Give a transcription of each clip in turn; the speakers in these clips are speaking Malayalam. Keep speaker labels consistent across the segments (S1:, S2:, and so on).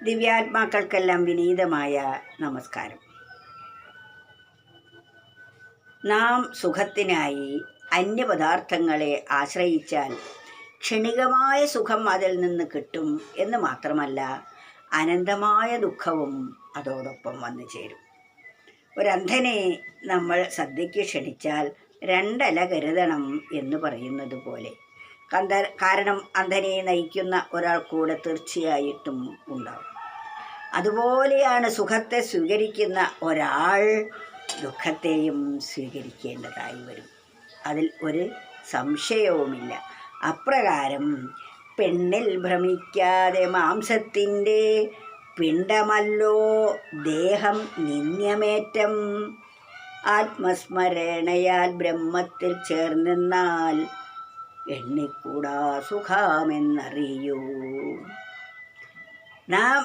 S1: ദിവ്യാത്മാക്കൾക്കെല്ലാം വിനീതമായ നമസ്കാരം. നാം സുഖത്തിനായി അന്യപദാർത്ഥങ്ങളെ ആശ്രയിച്ചാൽ ക്ഷണികമായ സുഖം അതിൽ നിന്ന് കിട്ടും എന്ന് മാത്രമല്ല, അനന്തമായ ദുഃഖവും അതോടൊപ്പം വന്നു ചേരും. ഒരന്ധനെ നമ്മൾ സദ്യയ്ക്ക് ക്ഷണിച്ചാൽ രണ്ടല കരുതണം എന്ന് പറയുന്നത് പോലെ. കാരണം അന്ധനെ നയിക്കുന്ന ഒരാൾ കൂടെ തീർച്ചയായിട്ടും ഉണ്ടാവും. അതുപോലെയാണ് സുഖത്തെ സ്വീകരിക്കുന്ന ഒരാൾ ദുഃഖത്തെയും സ്വീകരിക്കേണ്ടതായി വരും. അതിൽ ഒരു സംശയവുമില്ല. അപ്രകാരം പെണ്ണിൽ ഭ്രമിക്കാതെ മാംസത്തിൻ്റെ പിണ്ടമല്ലോ ദേഹം നിന്യമേറ്റം, ആത്മസ്മരണയാൽ ബ്രഹ്മത്തിൽ ചേർന്നാൽ എണ്ണിക്കൂടാ സുഖമെന്നറിയൂ. നാം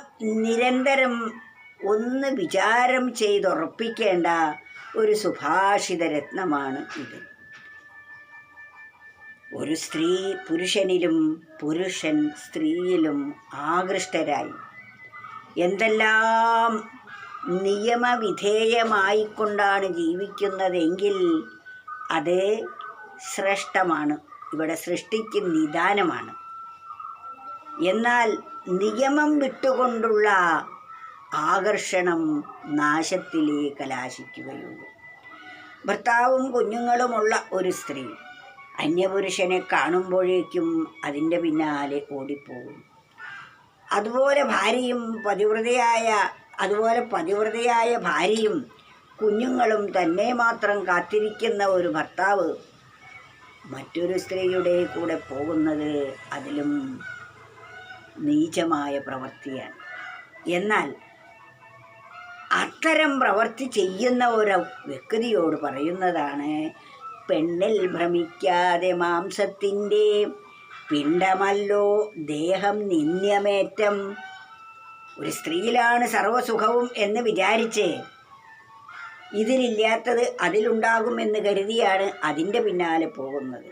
S1: നിരന്തരം ഒന്ന് വിചാരം ചെയ്തുറപ്പിക്കേണ്ട ഒരു സുഭാഷിത രത്നമാണ് ഇത്. ഒരു സ്ത്രീ പുരുഷനിലും പുരുഷൻ സ്ത്രീയിലും ആകൃഷ്ടരായി എന്തെല്ലാം നിയമവിധേയമായിക്കൊണ്ടാണ് ജീവിക്കുന്നതെങ്കിൽ അത് ശ്രേഷ്ഠമാണ്. ഇവിടെ സൃഷ്ടിക്ക് നിദാനമാണ്. എന്നാൽ നിയമം വിട്ടുകൊണ്ടുള്ള ആകർഷണം നാശത്തിലേ കലാശിക്കുകയുള്ളൂ. ഭർത്താവും കുഞ്ഞുങ്ങളുമുള്ള ഒരു സ്ത്രീ അന്യപുരുഷനെ കാണുമ്പോഴേക്കും അതിൻ്റെ പിന്നാലെ ഓടിപ്പോകും. അതുപോലെ പതിവ്രതയായ ഭാര്യയും കുഞ്ഞുങ്ങളും തന്നെ മാത്രം കാത്തിരിക്കുന്ന ഒരു ഭർത്താവ് മറ്റൊരു സ്ത്രീയുടെ കൂടെ പോകുന്നത് അതിലും നീചമായ പ്രവൃത്തിയാണ്. എന്നാൽ അത്തരം പ്രവൃത്തി ചെയ്യുന്ന ഒരു വ്യക്തിയോട് പറയുന്നതാണ്, പെണ്ണിൽ ഭ്രമിക്കാതെ മാംസത്തിൻ്റെ പിണ്ടമല്ലോ ദേഹം നിന്യമേറ്റം. ഒരു സ്ത്രീയിലാണ് സർവസുഖവും എന്ന് വിചാരിച്ച് ഇതിലില്ലാത്തത് അതിലുണ്ടാകുമെന്ന് കരുതിയാണ് അതിൻ്റെ പിന്നാലെ പോകുന്നത്.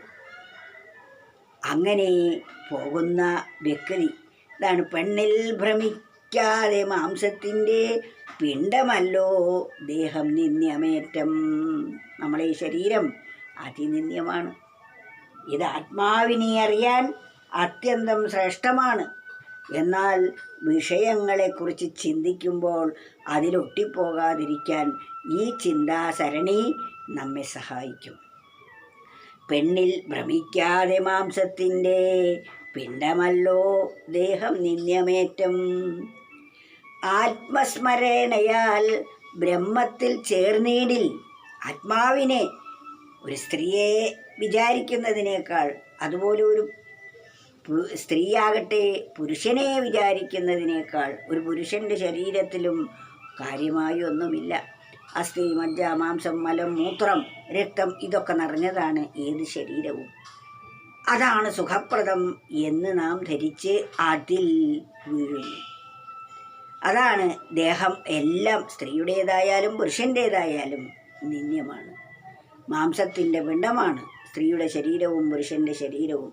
S1: അങ്ങനെ പോകുന്ന വ്യക്തി ഇതാണ്, പെണ്ണിൽ ഭ്രമിക്കാതെ മാംസത്തിൻ്റെ പിണ്ടമല്ലോ ദേഹം നിന്യമേറ്റം. നമ്മളെ ഈ ശരീരം അതിനിന്യമാണ്. ഇത് ആത്മാവിനെ അറിയാൻ അത്യന്തം ശ്രേഷ്ഠമാണ്. എന്നാൽ വിഷയങ്ങളെക്കുറിച്ച് ചിന്തിക്കുമ്പോൾ അതിലൊട്ടിപ്പോകാതിരിക്കാൻ ഈ ചിന്താസരണി നമ്മെ സഹായിക്കും. പെണ്ണിൽ ഭ്രമിക്കാതെ മാംസത്തിൻ്റെ പിണ്ടമല്ലോ ദേഹം നിന്യമേറ്റം, ആത്മസ്മരണയാൽ ബ്രഹ്മത്തിൽ ചേർന്നീടിൽ. ആത്മാവിനെ ഒരു സ്ത്രീയെ വിചാരിക്കുന്നതിനേക്കാൾ, അതുപോലെ ഒരു സ്ത്രീയാകട്ടെ പുരുഷനെ വിചാരിക്കുന്നതിനേക്കാൾ, ഒരു പുരുഷൻ്റെ ശരീരത്തിലും കാര്യമായി ഒന്നുമില്ല. അസ്ഥി, മജ്ജ, മാംസം, മലം, മൂത്രം, രക്തം ഇതൊക്കെ നിറഞ്ഞതാണ് ഏത് ശരീരവും. അതാണ് സുഖപ്രദം എന്ന് നാം ധരിച്ച് അതിൽ വീഴുന്നു. അതാണ് ദേഹം എല്ലാം, സ്ത്രീയുടേതായാലും പുരുഷൻ്റേതായാലും നിന്യമാണ്. മാംസത്തിൻ്റെ പിണ്ടമാണ് സ്ത്രീയുടെ ശരീരവും പുരുഷൻ്റെ ശരീരവും.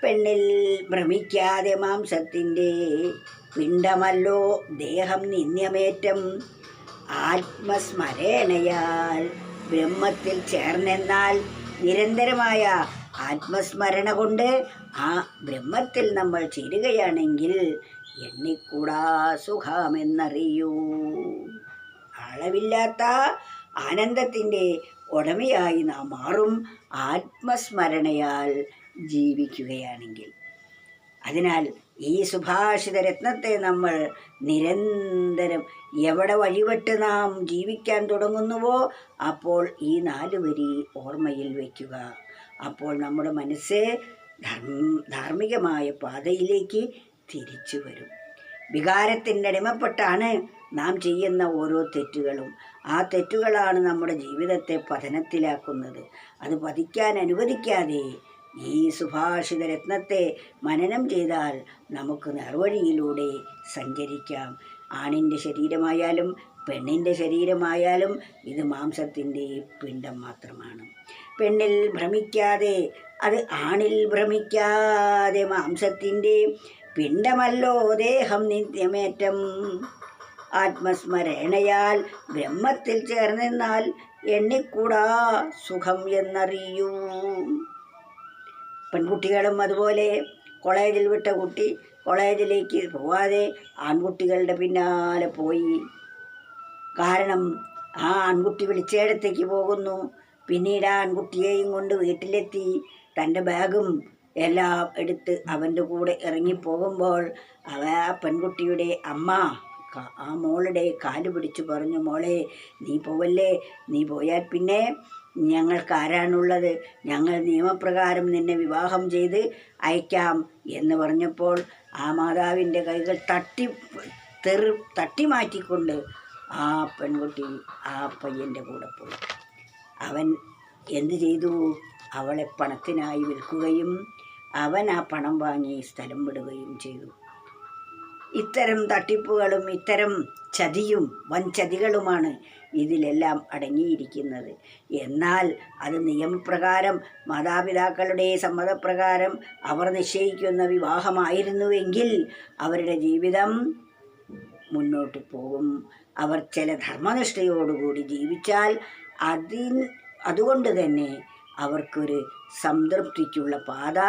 S1: പെണ്ണിൽ ഭ്രമിക്കാതെ മാംസത്തിൻ്റെ പിണ്ടമല്ലോ ദേഹം നിന്യമേറ്റം, ആത്മസ്മരണയാൽ ബ്രഹ്മത്തിൽ ചേർന്നെന്നാൽ നിരന്തരമായ ആത്മസ്മരണ കൊണ്ട് ആ ബ്രഹ്മത്തിൽ നമ്മൾ ചേരുകയാണെങ്കിൽ എണ്ണിക്കൂടാ സുഖമെന്നറിയൂ. അളവില്ലാത്ത ആനന്ദത്തിൻ്റെ ഉടമയായി നാം മാറും ആത്മസ്മരണയാൽ ജീവിക്കുകയാണെങ്കിൽ. അതിനാൽ ഈ സുഭാഷിത രത്നത്തെ നമ്മൾ നിരന്തരം എവിടെ വഴിവിട്ട് നാം ജീവിക്കാൻ തുടങ്ങുന്നുവോ അപ്പോൾ ഈ 4 വരി ഓർമ്മയിൽ വയ്ക്കുക. അപ്പോൾ നമ്മുടെ മനസ്സ് ധാർമ്മികമായ പാതയിലേക്ക് തിരിച്ചു വരും. വികാരത്തിൻ്റെ അടിമപ്പെട്ടാണ് നാം ചെയ്യുന്ന ഓരോ തെറ്റുകളും. ആ തെറ്റുകളാണ് നമ്മുടെ ജീവിതത്തെ പതനത്തിലാക്കുന്നത്. അത് പതിക്കാൻ അനുവദിക്കാതെ ഈ സുഭാഷിത രത്നത്തെ മനനം ചെയ്താൽ നമുക്ക് നേർവഴിയിലൂടെ സഞ്ചരിക്കാം. ആണിൻ്റെ ശരീരമായാലും പെണ്ണിൻ്റെ ശരീരമായാലും ഇത് മാംസത്തിൻ്റെ പിണ്ടം മാത്രമാണ്. പെണ്ണിൽ ഭ്രമിക്കാതെ, അത് ആണിൽ ഭ്രമിക്കാതെ മാംസത്തിൻ്റെ പിണ്ടമല്ലോ ദേഹം നിത്യമേറ്റം. ആത്മസ്മരണയാൽ ബ്രഹ്മത്തിൽ ചേർന്നെന്നാൽ എണ്ണിക്കൂടാ സുഖം എന്നറിയൂ. പെൺകുട്ടികളും അതുപോലെ കോളേജിൽ വിട്ട കുട്ടി കോളേജിലേക്ക് പോവാതെ ആൺകുട്ടികളുടെ പിന്നാലെ പോയി. കാരണം ആ ആൺകുട്ടി വിളിച്ചയിടത്തേക്ക് പോകുന്നു. പിന്നീട് ആ ആൺകുട്ടിയെയും കൊണ്ട് വീട്ടിലെത്തി തൻ്റെ ബാഗും എല്ലാം എടുത്ത് അവൻ്റെ കൂടെ ഇറങ്ങിപ്പോകുമ്പോൾ ആ പെൺകുട്ടിയുടെ അമ്മ ആ മോളുടെ കാല് പിടിച്ചു പറഞ്ഞു, മോളെ നീ പോവല്ലേ, നീ പോയാൽ പിന്നെ ഞങ്ങൾക്ക് ആരാണുള്ളത്, ഞങ്ങൾ നിയമപ്രകാരം നിന്നെ വിവാഹം ചെയ്ത് അയക്കാം എന്ന് പറഞ്ഞപ്പോൾ ആ മാതാവിൻ്റെ കൈകൾ തട്ടി മാറ്റിക്കൊണ്ട് ആ പെൺകുട്ടി ആ പയ്യൻ്റെ കൂടെ പോയി. അവൻ എന്തു ചെയ്തു? അവളെ പണത്തിനായി വിൽക്കുകയും അവൻ ആ പണം വാങ്ങി സ്ഥലം വിടുകയും ചെയ്തു. ഇത്തരം തട്ടിപ്പുകളും ഇത്തരം ചതിയും വൻചതികളുമാണ് ഇതിലെല്ലാം അടങ്ങിയിരിക്കുന്നത്. എന്നാൽ അത് നിയമപ്രകാരം മാതാപിതാക്കളുടെ സമ്മതപ്രകാരം അവർ നിശ്ചയിക്കുന്ന വിവാഹമായിരുന്നുവെങ്കിൽ അവരുടെ ജീവിതം മുന്നോട്ട് പോകും. അവർ ചില ധർമ്മനിഷ്ഠയോടുകൂടി ജീവിച്ചാൽ അതുകൊണ്ട് തന്നെ അവർക്കൊരു സംതൃപ്തിക്കുള്ള പാത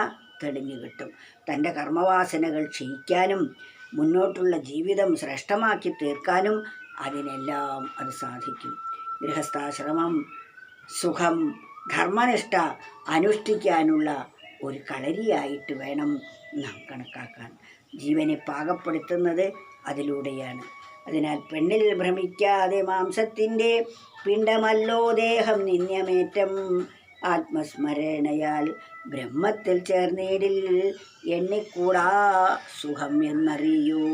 S1: തെളിഞ്ഞു കിട്ടും. തൻ്റെ കർമ്മവാസനകൾ ക്ഷയിക്കാനും മുന്നോട്ടുള്ള ജീവിതം ശ്രേഷ്ഠമാക്കി തീർക്കാനും അതിനെല്ലാം അത് സാധിക്കും. ഗൃഹസ്ഥാശ്രമം സുഖം ധർമ്മനിഷ്ഠ അനുഷ്ഠിക്കാനുള്ള ഒരു കളരിയായിട്ട് വേണം നാം കണക്കാക്കാൻ. ജീവനെ പാകപ്പെടുത്തുന്നത് അതിലൂടെയാണ്. അതിനാൽ പെണ്ണിൽ ഭ്രമിക്കാതെ മാംസത്തിൻ്റെ പിണ്ടമല്ലോ ദേഹം നിന്യമേറ്റം. ആത്മസ്മരണയാൽ ബ്രഹ്മത്തിൽ ചേർന്നേടിൽ എണ്ണിക്കൂടാ സുഖം എന്നറിയൂ.